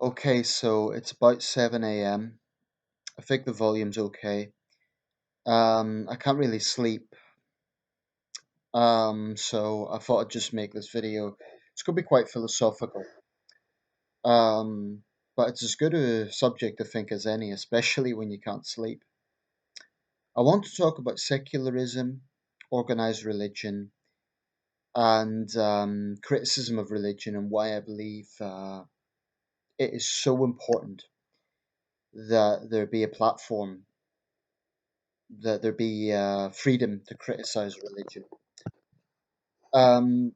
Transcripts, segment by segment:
Okay, so it's about 7 a.m. I think the volume's okay. I can't really sleep. So I thought I'd just make this video. It's going to be quite philosophical. Um, but it's as good a subject, I think, as any, especially when you can't sleep. I want to talk about secularism, organized religion, and criticism of religion, and why I believe it is so important that there be a platform, that there be freedom to criticize religion. Um,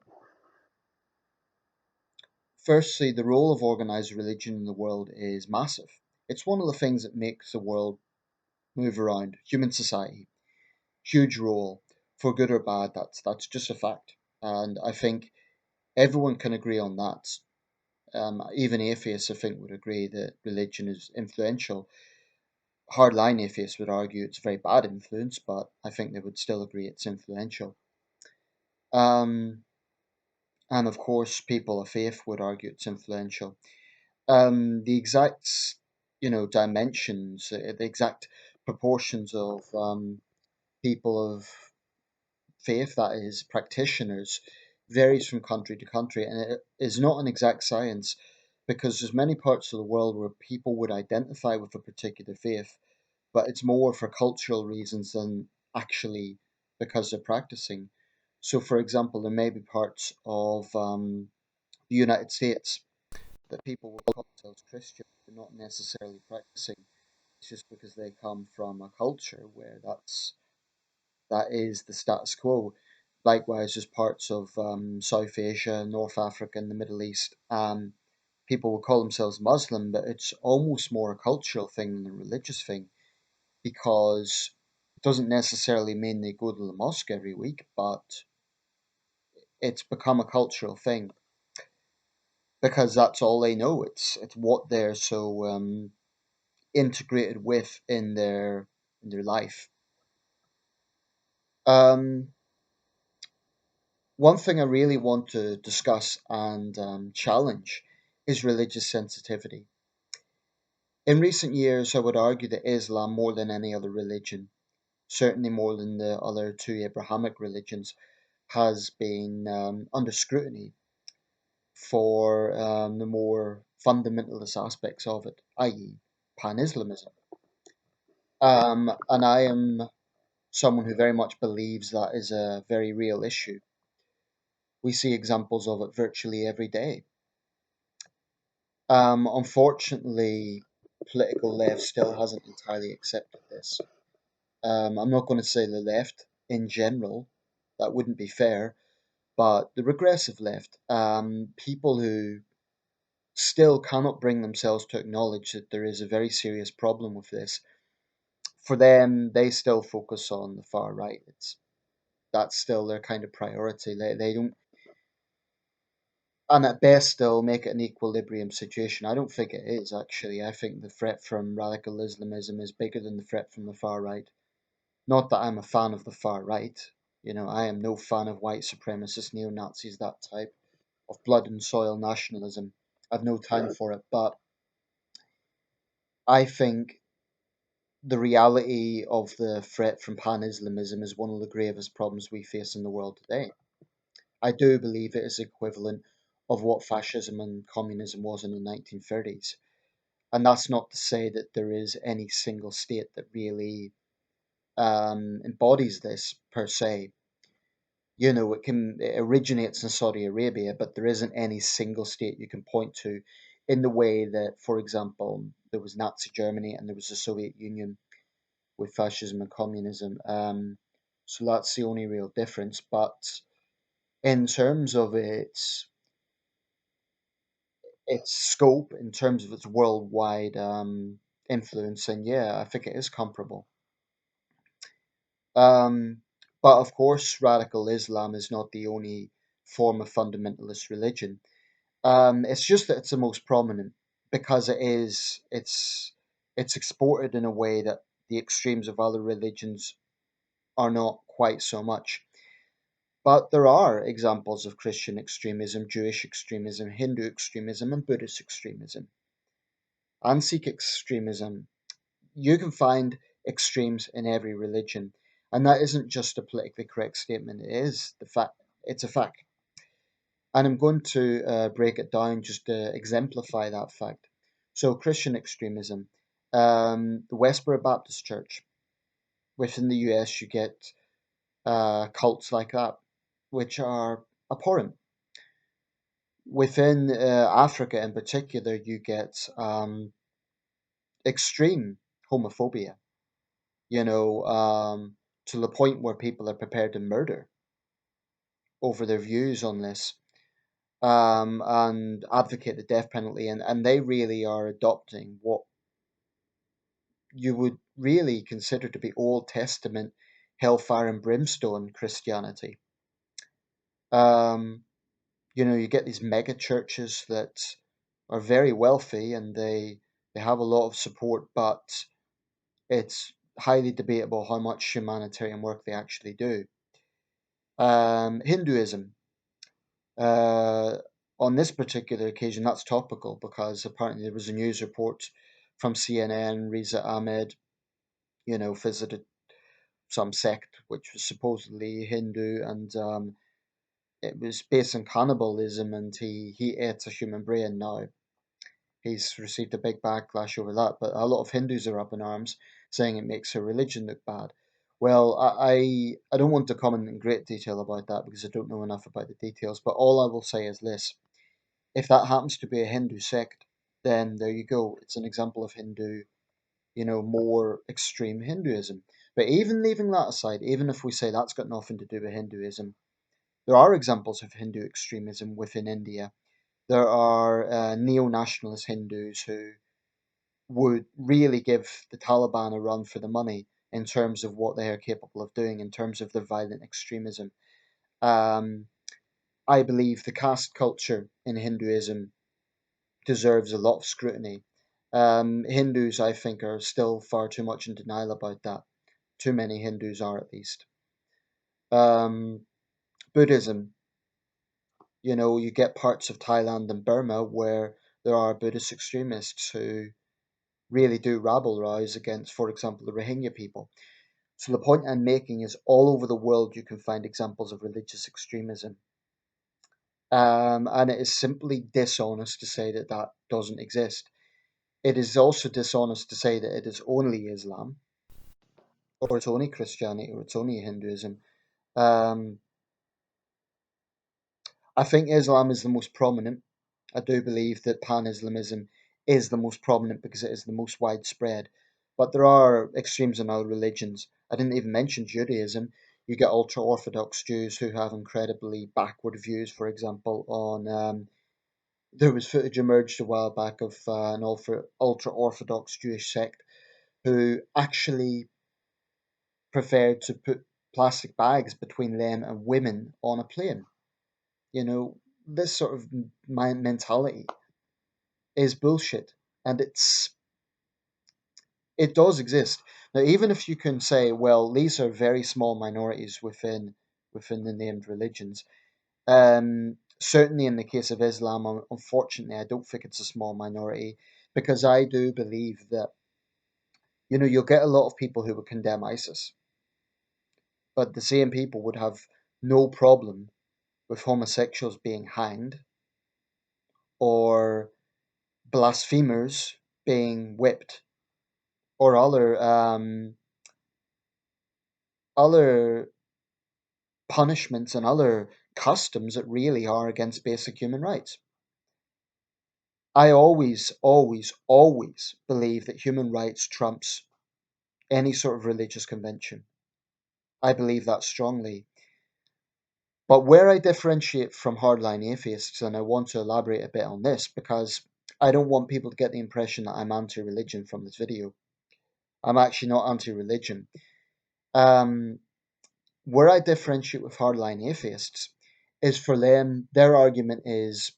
Firstly, the role of organized religion in the world is massive. It's one of the things that makes the world move around. Human society, huge role, for good or bad. That's just a fact, and I think everyone can agree on that. Even atheists, I think, would agree that religion is influential. Hardline atheists would argue it's a very bad influence, but I think they would still agree it's influential. Um, and of course, people of faith would argue it's influential. The exact, dimensions, the exact proportions of people of faith, that is, practitioners, varies from country to country, and it is not an exact science because there's many parts of the world where people would identify with a particular faith, but it's more for cultural reasons than actually because they're practicing. So, for example, there may be parts of the United States that people would call themselves Christian, but not necessarily practicing. It's just because they come from a culture where that is the status quo. Likewise, there's parts of South Asia, North Africa, and the Middle East. People will call themselves Muslim, but it's almost more a cultural thing than a religious thing because it doesn't necessarily mean they go to the mosque every week, but it's become a cultural thing because that's all they know. It's what they're so integrated with in their life. Um, One thing I really want to discuss and challenge is religious sensitivity. In recent years, I would argue that Islam, more than any other religion, certainly more than the other two Abrahamic religions, has been under scrutiny for the more fundamentalist aspects of it, i.e., pan Islamism. And I am someone who very much believes that is a very real issue. We see examples of it virtually every day. Unfortunately, political left still hasn't entirely accepted this. I'm not going to say the left in general, that wouldn't be fair, but the regressive left, people who still cannot bring themselves to acknowledge that there is a very serious problem with this. For them, they still focus on the far right. That's still their kind of priority. They don't, and at best they'll make it an equilibrium situation. I don't think it is actually. I think the threat from radical Islamism is bigger than the threat from the far right. Not that I'm a fan of the far right. I am no fan of white supremacists, neo Nazis, that type of blood and soil nationalism. I've no time for it. But I think the reality of the threat from pan Islamism is one of the gravest problems we face in the world today. I do believe it is equivalent of what fascism and communism was in the 1930s. And that's not to say that there is any single state that really embodies this per se. It originates in Saudi Arabia, but there isn't any single state you can point to in the way that, for example, there was Nazi Germany and there was the Soviet Union with fascism and communism. So that's the only real difference. But in terms of its scope, in terms of its worldwide influence, and yeah, I think it is comparable. Um, but of course, radical Islam is not the only form of fundamentalist religion. It's just that it's the most prominent because it's exported in a way that the extremes of other religions are not quite so much. But there are examples of Christian extremism, Jewish extremism, Hindu extremism, and Buddhist extremism. and Sikh extremism. You can find extremes in every religion, and that isn't just a politically correct statement. It is the fact. It's a fact, and I'm going to break it down just to exemplify that fact. So, Christian extremism, the Westboro Baptist Church within the U.S. You get cults like that, which are abhorrent. Within Africa, in particular, you get extreme homophobia. You know, to the point where people are prepared to murder over their views on this, and advocate the death penalty, and they really are adopting what you would really consider to be Old Testament hellfire and brimstone Christianity. Um, you get these mega churches that are very wealthy and they have a lot of support, but it's highly debatable how much humanitarian work they actually do. Hinduism. Uh, on this particular occasion, that's topical because apparently there was a news report from CNN. Riza Ahmed, visited some sect which was supposedly Hindu, and it was based on cannibalism, and he ate a human brain. Now he's received a big backlash over that, but a lot of Hindus are up in arms, saying it makes her religion look bad. Well, I don't want to comment in great detail about that because I don't know enough about the details, but all I will say is this: if that happens to be a Hindu sect, then there you go. It's an example of Hindu, more extreme Hinduism. But even leaving that aside, even if we say that's got nothing to do with Hinduism, there are examples of Hindu extremism within India. There are neo nationalist Hindus who would really give the Taliban a run for the money in terms of what they are capable of doing, in terms of their violent extremism. Um, I believe the caste culture in Hinduism deserves a lot of scrutiny. Hindus, I think, are still far too much in denial about that. Too many Hindus are, at least. Um, Buddhism, you get parts of Thailand and Burma where there are Buddhist extremists who really do rabble rouse against, for example, the Rohingya people. So the point I'm making is all over the world you can find examples of religious extremism. And it is simply dishonest to say that that doesn't exist. It is also dishonest to say that it is only Islam, or it's only Christianity, or it's only Hinduism. Um, I think Islam is the most prominent. I do believe that pan Islamism is the most prominent because it is the most widespread. But there are extremes in other religions. I didn't even mention Judaism. You get ultra Orthodox Jews who have incredibly backward views, for example, on. There was footage emerged a while back of an ultra Orthodox Jewish sect who actually preferred to put plastic bags between them and women on a plane. You know, this sort of mentality is bullshit, and it does exist. Now, even if you can say, well, these are very small minorities within the named religions. Certainly, in the case of Islam, unfortunately, I don't think it's a small minority because I do believe that you'll get a lot of people who would condemn ISIS, but the same people would have no problem with homosexuals being hanged or blasphemers being whipped or other punishments and other customs that really are against basic human rights. I always, always, always believe that human rights trumps any sort of religious convention. I believe that strongly. But where I differentiate from hardline atheists, and I want to elaborate a bit on this because I don't want people to get the impression that I'm anti religion from this video. I'm actually not anti religion. Um, where I differentiate with hardline atheists is for them, their argument is,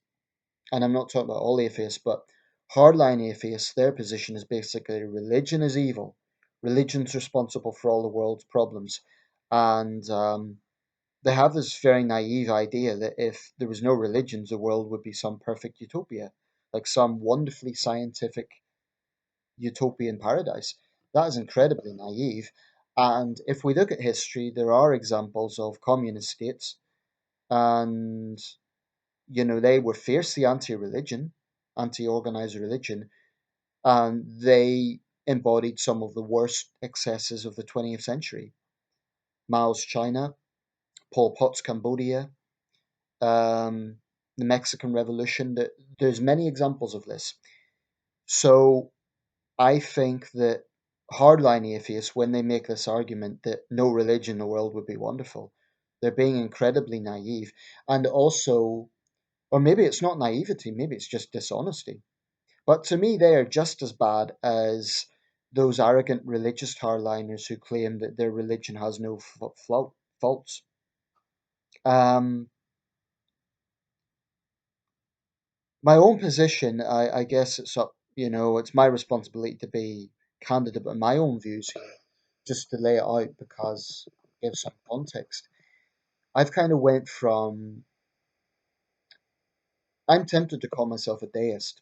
and I'm not talking about all atheists, but hardline atheists, their position is basically religion is evil. Religion's responsible for all the world's problems. And they have this very naive idea that if there was no religions, the world would be some perfect utopia, like some wonderfully scientific, utopian paradise. That is incredibly naive. And if we look at history, there are examples of communist states, and they were fiercely anti-religion, anti-organized religion, and they embodied some of the worst excesses of the 20th century. Mao's China, Pol Pot's Cambodia, um, the Mexican Revolution. There's many examples of this. So I think that hardline atheists, when they make this argument that no religion in the world would be wonderful, they're being incredibly naive. And also, or maybe it's not naivety, maybe it's just dishonesty. But to me, they are just as bad as those arrogant religious hardliners who claim that their religion has no faults. Um, my own position, I guess it's up, it's my responsibility to be candid about my own views here, just to lay it out because give some context. I've kind of went from, I'm tempted to call myself a deist.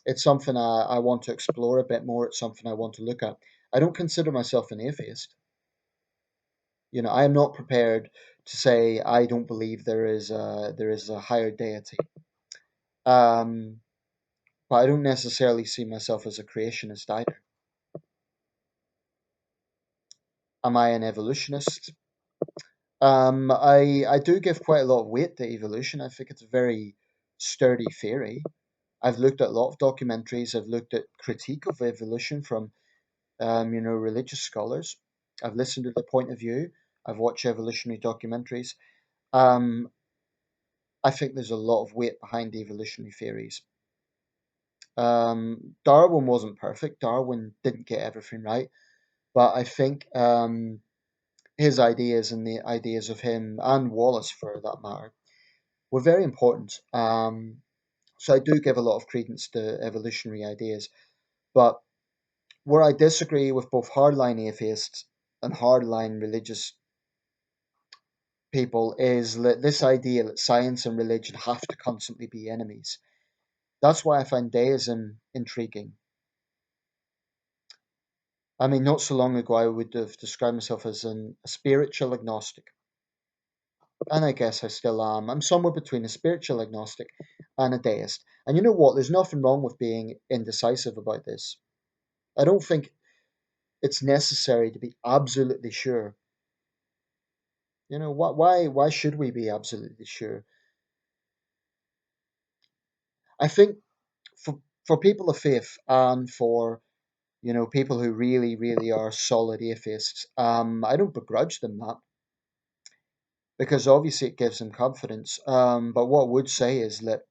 It's something I want to explore a bit more. It's something I want to look at. I don't consider myself an atheist. I am not prepared to say I don't believe there is a higher deity. Um, but I don't necessarily see myself as a creationist either. Am I an evolutionist? I do give quite a lot of weight to evolution. I think it's a very sturdy theory. I've looked at a lot of documentaries. I've looked at critique of evolution from religious scholars. I've listened to their point of view. I've watched evolutionary documentaries. Um, I think there's a lot of weight behind evolutionary theories. Darwin wasn't perfect. Darwin didn't get everything right, but I think his ideas and the ideas of him and Wallace, for that matter, were very important. So I do give a lot of credence to evolutionary ideas, but where I disagree with both hardline atheists and hardline religious people is that this idea that science and religion have to constantly be enemies. That's why I find deism intriguing. I mean, not so long ago, I would have described myself as a spiritual agnostic. And I guess I still am. I'm somewhere between a spiritual agnostic and a deist. And you know what? There's nothing wrong with being indecisive about this. I don't think it's necessary to be absolutely sure. Why should we be absolutely sure? I think for people of faith and for people who really, really are solid atheists, I don't begrudge them that because obviously it gives them confidence. But what I would say is that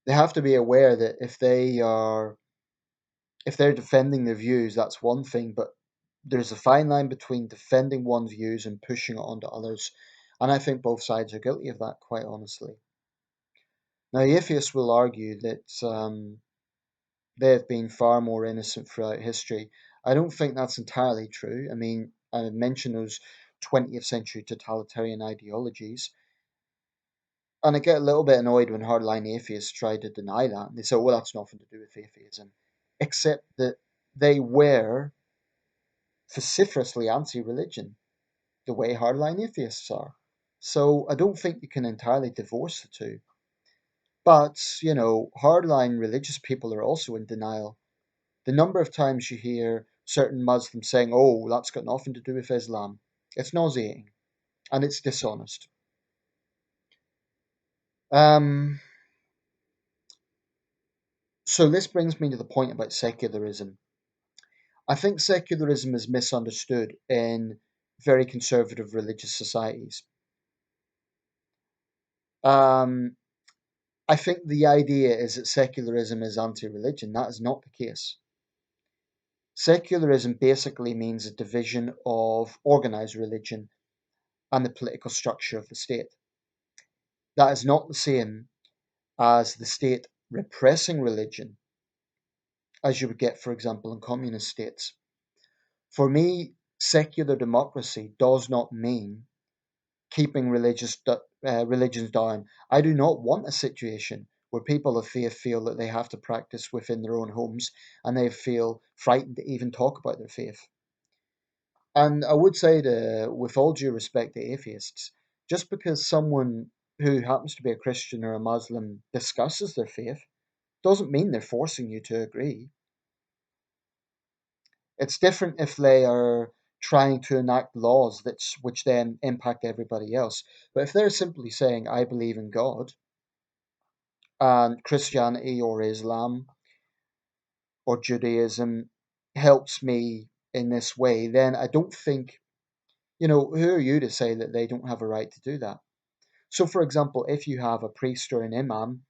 they have to be aware that if they're defending their views, that's one thing, but there's a fine line between defending one's views and pushing it onto others. And I think both sides are guilty of that, quite honestly. Now, atheists will argue that they have been far more innocent throughout history. I don't think that's entirely true. I mean, I mentioned those 20th century totalitarian ideologies, and I get a little bit annoyed when hardline atheists try to deny that. They say, well, that's nothing to do with atheism, except that they were vociferously anti religion, the way hardline atheists are. So I don't think you can entirely divorce the two. But, hardline religious people are also in denial. The number of times you hear certain Muslims saying, oh, that's got nothing to do with Islam, it's nauseating and it's dishonest. Um, so this brings me to the point about secularism. I think secularism is misunderstood in very conservative religious societies. Um, I think the idea is that secularism is anti religion. That is not the case. Secularism basically means a division of organized religion and the political structure of the state. That is not the same as the state repressing religion, as you would get, for example, in communist states. For me, secular democracy does not mean keeping religions down. I do not want a situation where people of faith feel that they have to practice within their own homes and they feel frightened to even talk about their faith. And I would say, with all due respect to atheists, just because someone who happens to be a Christian or a Muslim discusses their faith doesn't mean they're forcing you to agree. It's different if they are trying to enact laws which then impact everybody else. But if they're simply saying, I believe in God, and Christianity or Islam or Judaism helps me in this way, then I don't think, who are you to say that they don't have a right to do that? So, for example, if you have a priest or an imam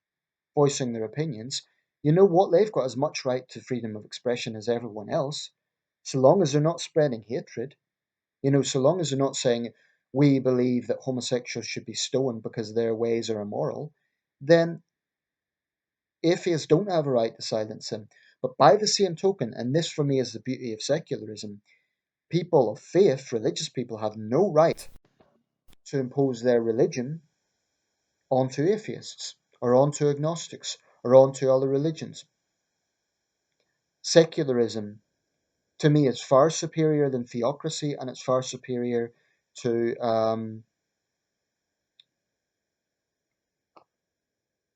voicing their opinions, you know what? They've got as much right to freedom of expression as everyone else, so long as they're not spreading hatred. So long as they're not saying, we believe that homosexuals should be stoned because their ways are immoral, then atheists don't have a right to silence him. But by the same token, and this for me is the beauty of secularism, people of faith, religious people, have no right to impose their religion onto atheists or onto agnostics or onto other religions. Secularism, to me, is far superior than theocracy, and it's far superior to,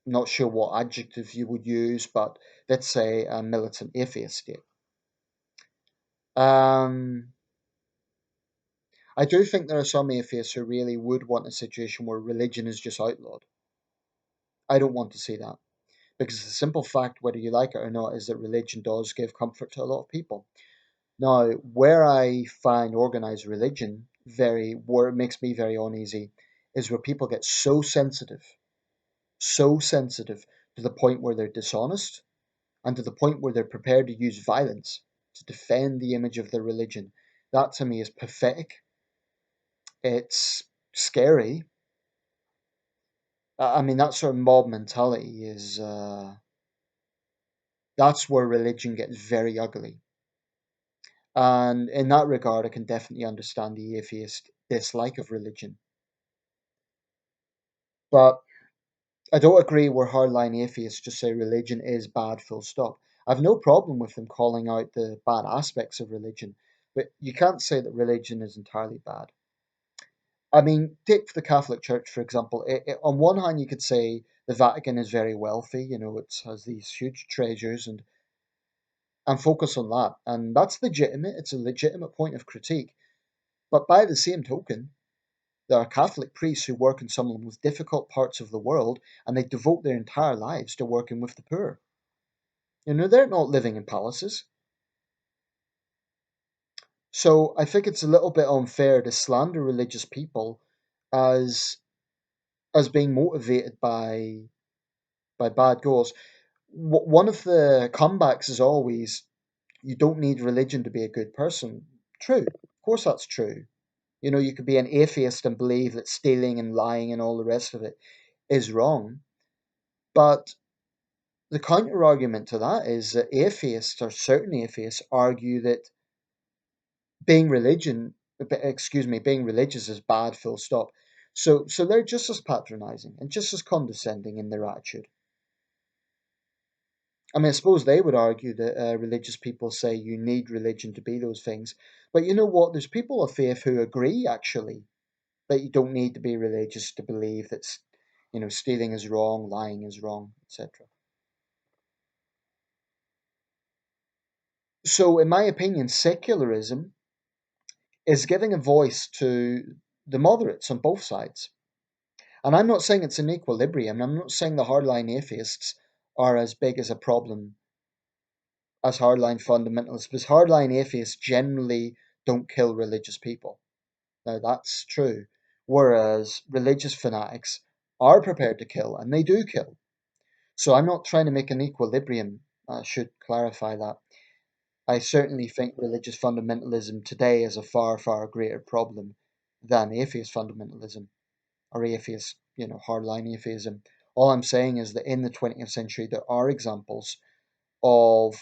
not sure what adjective you would use, but let's say a militant atheist state. Um, I do think there are some atheists who really would want a situation where religion is just outlawed. I don't want to see that because the simple fact, whether you like it or not, is that religion does give comfort to a lot of people. Now, where I find organized religion where it makes me very uneasy, is where people get so sensitive to the point where they're dishonest and to the point where they're prepared to use violence to defend the image of their religion. That to me is pathetic. It's scary. I mean, that sort of mob mentality is, that's where religion gets very ugly. And in that regard, I can definitely understand the atheist dislike of religion. But I don't agree where hardline atheists just say religion is bad, full stop. I've no problem with them calling out the bad aspects of religion, but you can't say that religion is entirely bad. I mean, take the Catholic Church, for example. On one hand, you could say the Vatican is very wealthy, it has these huge treasures and focus on that. And that's legitimate. It's a legitimate point of critique. But by the same token, there are Catholic priests who work in some of the most difficult parts of the world, and they devote their entire lives to working with the poor. They're not living in palaces. So I think it's a little bit unfair to slander religious people as being motivated by bad goals. One of the comebacks is always, you don't need religion to be a good person. True, of course that's true. You could be an atheist and believe that stealing and lying and all the rest of it is wrong. But the counter argument to that is that atheists, or certain atheists, argue that being religious is bad, full stop. So they're just as patronizing and just as condescending in their attitude. I mean, I suppose they would argue that religious people say you need religion to be those things. But you know what? There's people of faith who agree, actually, that you don't need to be religious to believe that, stealing is wrong, lying is wrong, etc. So, in my opinion, secularism is giving a voice to the moderates on both sides. And I'm not saying it's an equilibrium. I'm not saying the hardline atheists are as big as a problem as hardline fundamentalists, because hardline atheists generally don't kill religious people. Now, that's true. Whereas religious fanatics are prepared to kill, and they do kill. So I'm not trying to make an equilibrium. I should clarify that. I certainly think religious fundamentalism today is a far, far greater problem than atheist fundamentalism or atheist, hardline atheism. All I'm saying is that in the 20th century, there are examples of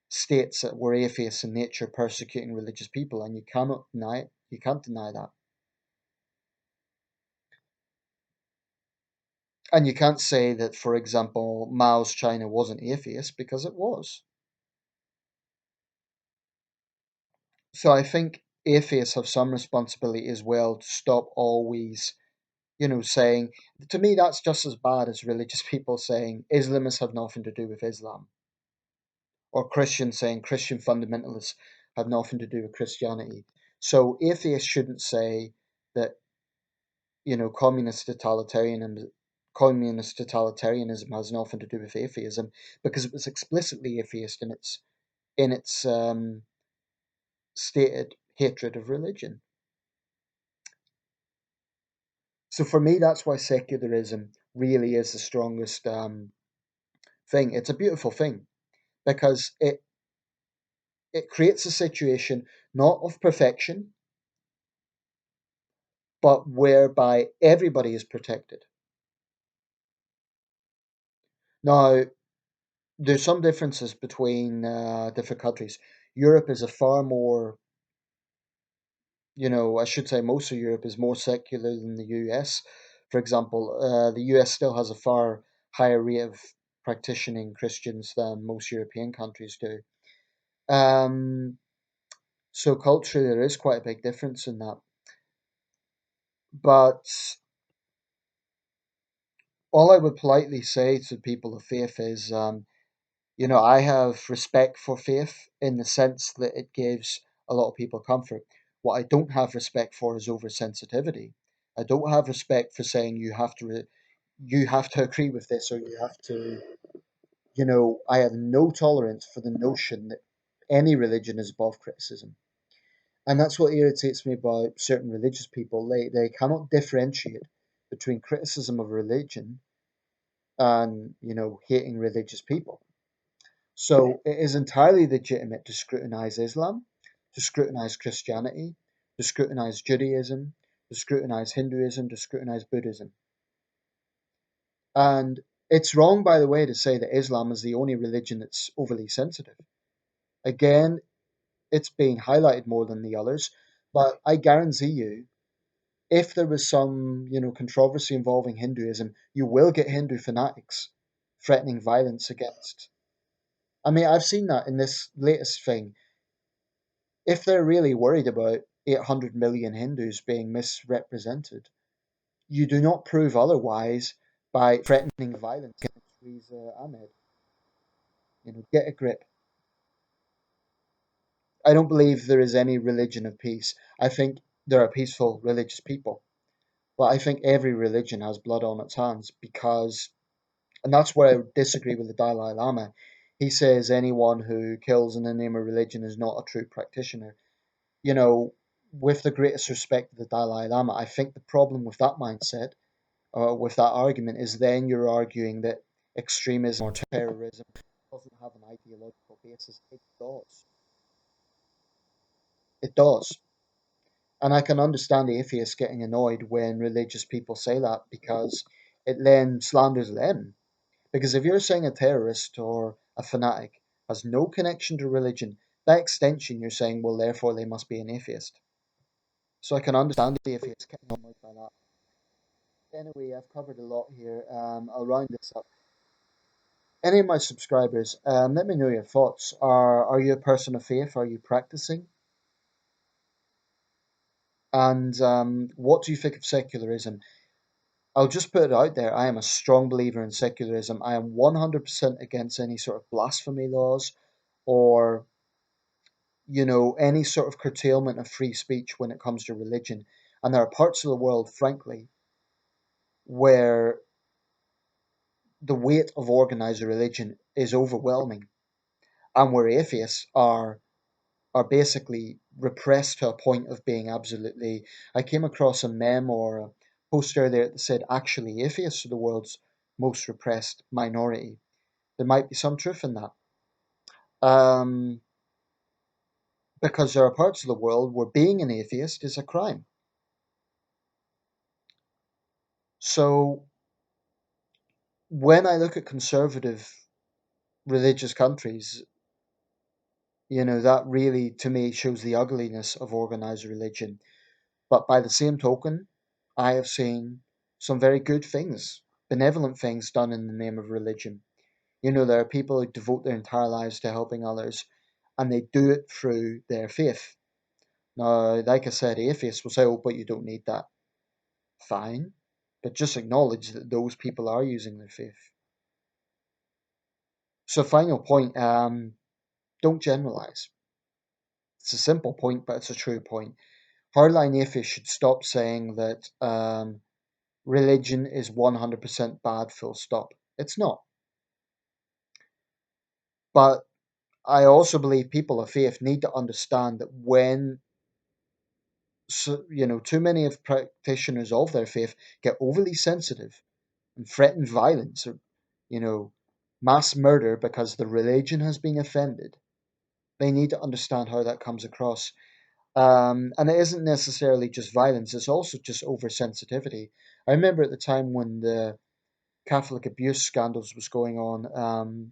states that were atheists in nature persecuting religious people, and you cannot deny it. You can't deny that. And you can't say that, for example, Mao's China wasn't atheist because it was. So I think atheists have some responsibility as well to stop always, saying, to me, that's just as bad as religious people saying Islamists have nothing to do with Islam, or Christians saying Christian fundamentalists have nothing to do with Christianity. So atheists shouldn't say that, communist totalitarianism has nothing to do with atheism, because it was explicitly atheist in its stated hatred of religion. So for me, that's why secularism really is the strongest thing. It's a beautiful thing because it creates a situation not of perfection, but whereby everybody is protected. Now, there's some differences between different countries. Europe is a far more, I should say most of Europe is more secular than the US. For example, the US still has a far higher rate of practicing Christians than most European countries do. Um, so culturally, there is quite a big difference in that. But all I would politely say to people of faith is, I have respect for faith in the sense that it gives a lot of people comfort. What I don't have respect for is oversensitivity. I don't have respect for saying you have to agree with this, or you have to. I have no tolerance for the notion that any religion is above criticism. And that's what irritates me about certain religious people. They cannot differentiate between criticism of religion and, hating religious people. So it is entirely legitimate to scrutinize Islam, to scrutinize Christianity, to scrutinize Judaism, to scrutinize Hinduism, to scrutinize Buddhism. And it's wrong, by the way, to say that Islam is the only religion that's overly sensitive. Again, it's being highlighted more than the others, but I guarantee you, if there was some, controversy involving Hinduism, you will get Hindu fanatics threatening violence against. I mean, I've seen that in this latest thing. If they're really worried about 800 million Hindus being misrepresented, you do not prove otherwise by threatening violence against Riza Ahmed. Get a grip. I don't believe there is any religion of peace. I think there are peaceful religious people, but I think every religion has blood on its hands because, and that's where I would disagree with the Dalai Lama. He says anyone who kills in the name of religion is not a true practitioner. You know, with the greatest respect to the Dalai Lama, I think the problem with that mindset, with that argument, is then you're arguing that extremism or terrorism doesn't have an ideological basis. It does. It does. And I can understand atheists getting annoyed when religious people say that because it then slanders them. Because if you're saying a terrorist or a fanatic has no connection to religion, by extension, you're saying, well, therefore they must be an atheist. So I can understand the atheists getting annoyed by that. Anyway, I've covered a lot here. I'll round this up. Any of my subscribers, let me know your thoughts. Are you a person of faith? Are you practicing? And what do you think of secularism? I'll just put it out there. I am a strong believer in secularism. I am 100% against any sort of blasphemy laws or, any sort of curtailment of free speech when it comes to religion. And there are parts of the world, frankly, where the weight of organized religion is overwhelming and where atheists are basically repressed to a point of being absolutely. I came across a meme or a poster there that said actually atheists are the world's most repressed minority. There might be some truth in that. Um, because there are parts of the world where being an atheist is a crime. So when I look at conservative religious countries, that really to me shows the ugliness of organized religion. But by the same token, I have seen some very good things benevolent things done in the name of religion. You know, there are people who devote their entire lives to helping others, and they do it through their faith. Now, like I said, atheists will say, oh, but you don't need that. Fine. But just acknowledge that those people are using their faith. So, final point, don't generalize. It's a simple point, but it's a true point. Hardline atheists should stop saying that religion is 100% bad, full stop. It's not. But I also believe people of faith need to understand that when too many of practitioners of their faith get overly sensitive and threaten violence or you know mass murder because the religion has been offended, they need to understand how that comes across. And it isn't necessarily just violence; it's also just oversensitivity. I remember at the time when the Catholic abuse scandals was going on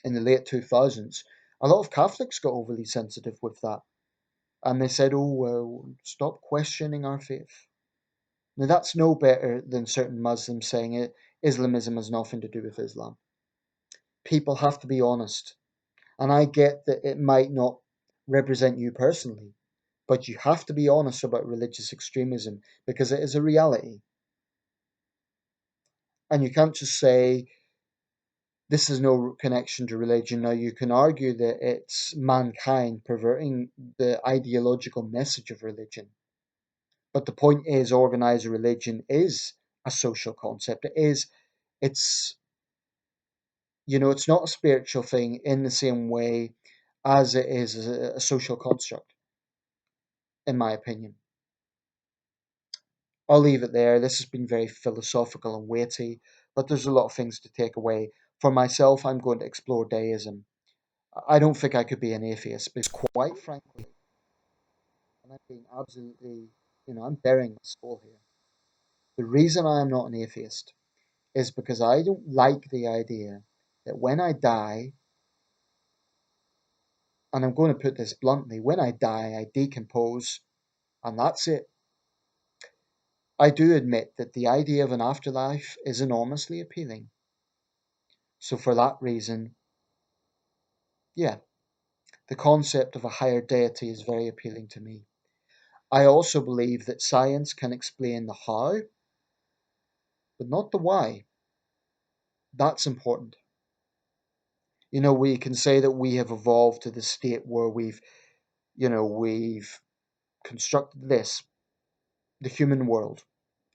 in the late 2000s, a lot of Catholics got overly sensitive with that, and they said, "Oh, well, stop questioning our faith." Now, that's no better than certain Muslims saying Islamism has nothing to do with Islam. People have to be honest. And I get that it might not represent you personally, but you have to be honest about religious extremism because it is a reality. And you can't just say this has no connection to religion. Now, you can argue that it's mankind perverting the ideological message of religion. But the point is, organized religion is a social concept. It's it's not a spiritual thing in the same way as it is a social construct, in my opinion. I'll leave it there. This has been very philosophical and weighty, but there's a lot of things to take away. For myself, I'm going to explore deism. I don't think I could be an atheist because, quite frankly, and I'm being absolutely, I'm bearing my soul here. The reason I am not an atheist is because I don't like the idea that when I die, and I'm going to put this bluntly, when I die, I decompose, and that's it. I do admit that the idea of an afterlife is enormously appealing. So, for that reason, yeah, the concept of a higher deity is very appealing to me. I also believe that science can explain the how, but not the why. That's important. We can say that we have evolved to the state where we've constructed the human world.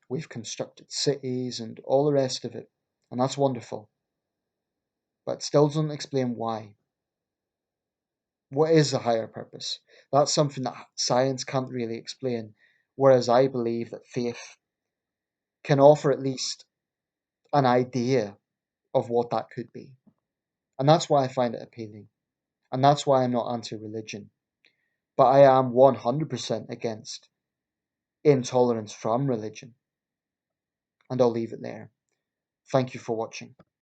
We've constructed cities and all the rest of it, and that's wonderful. But it still doesn't explain why. What is the higher purpose? That's something that science can't really explain. Whereas I believe that faith can offer at least an idea of what that could be. And that's why I find it appealing. And that's why I'm not anti religion. But I am 100% against intolerance from religion. And I'll leave it there. Thank you for watching.